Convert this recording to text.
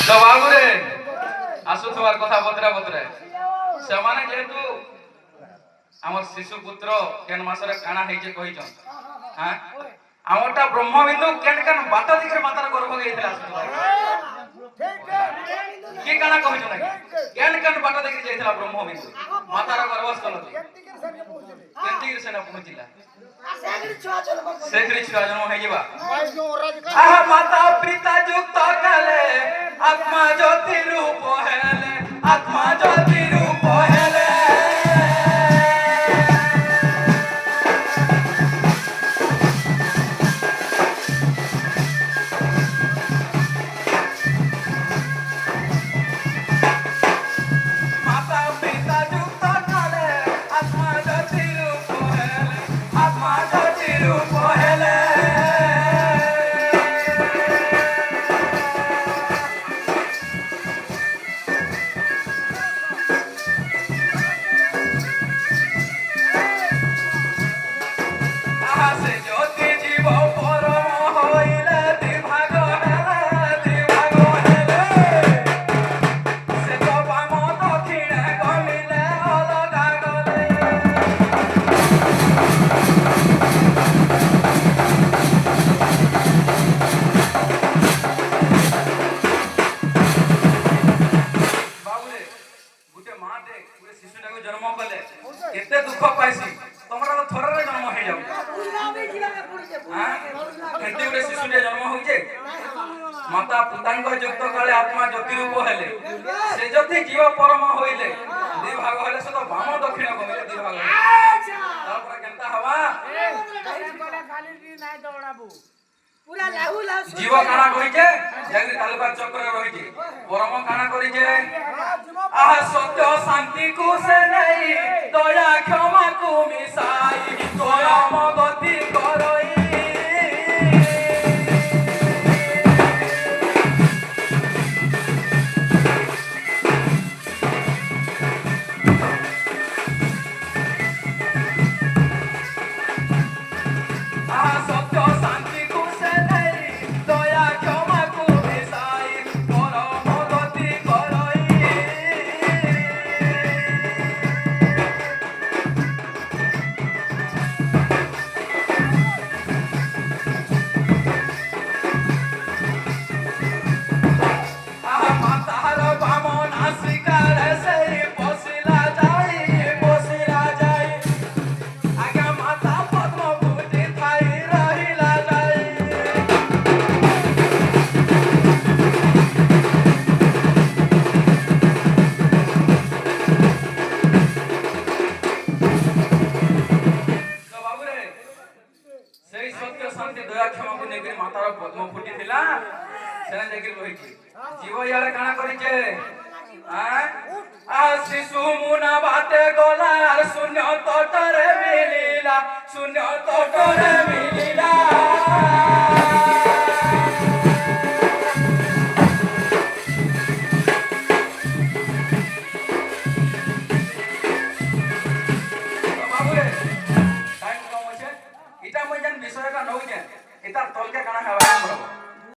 তো বাবুরে আসুথবার কথা বতরা বতরা ସେମାନେ যেহেতু আমার শিশু পুত্র কেন মাসরে কানা হয়েছে কইছন হ্যাঁ আমারটা ব্রহ্মবিন্দু কেন কেন বাত দিকে মাতার গর্ভ গেছিল আসুথবার কি কানা কইছন নাকি কেন কেন বাত দিকে যাইছিল ব্রহ্মবিন্দু মাতার গর্ভস্থল কেন্তিকে সেনা পৌঁছিলা সেখরি ছুয়া জন্ম হয়ে যাবা আহা মাতা পিতা যুক্ত কালে আত্মা জ্যোতি রূপ হেলে আত্মা জ্যোতি রূপ হেলে মাতা পিতা যুক্ত কালে আত্মা জ্যোতি রূপ হেলে আত্মা জ্যোতি রূপ হেলে আহাসে জ্যোতি জীব পরম হইলে দিভাগ হেলে দিভাগ হেলে সে তো বাম দক্ষিণে গমিলে অলগা গলে বাবুরে গুটে মাতে গুটে শিশুটাকে জন্ম কলে কেতে দুঃখ পাইছি তোমরা তো থররে জন্ম হয়ে যাও হ্যাঁ কেতে গুটে শিশুটে জন্ম হইছে মাতা পিতাঙ্গ যুক্ত কালে আত্মা জ্যোতি রূপ হেলে সে জ্যোতি জীব পরম হইলে দুই ভাগ হলে সে তো বাম দক্ষিণ কমিলে দুই ভাগ হইলে তারপরে কেনতা হবা জীব কানা কইছে যেগি তালুকা চক্র রইছে পরম কানা করিছে আহা সত্য শান্তি কু সে নেই দয়া ক্ষমা কু মিশাই দয়া মগতি করই আহা সত্য শান্তি কু সে নেই দয়া ক্ষমা কু মিশাই পরম গতি করই আহা মাতার বামন আসিকার সেই বসিলা যাই আজ্ঞা মাতা পদ্মভূতি থাই রহিলা যাই তো বাবুরে সেই সত্য শান্তি দয়া ক্ষমাକୁ ନେଇକରି ମାତାର ପଦ୍ମ ଫୁଟିଥିଲା ସେନା ଯାଇକରି ରହିଛି জীব ইয়ারে কানা করিছে শিশু মুনা বাতে গলা আর শূন্য তটরে মিলিলা শূন্য তটরে মিলিলা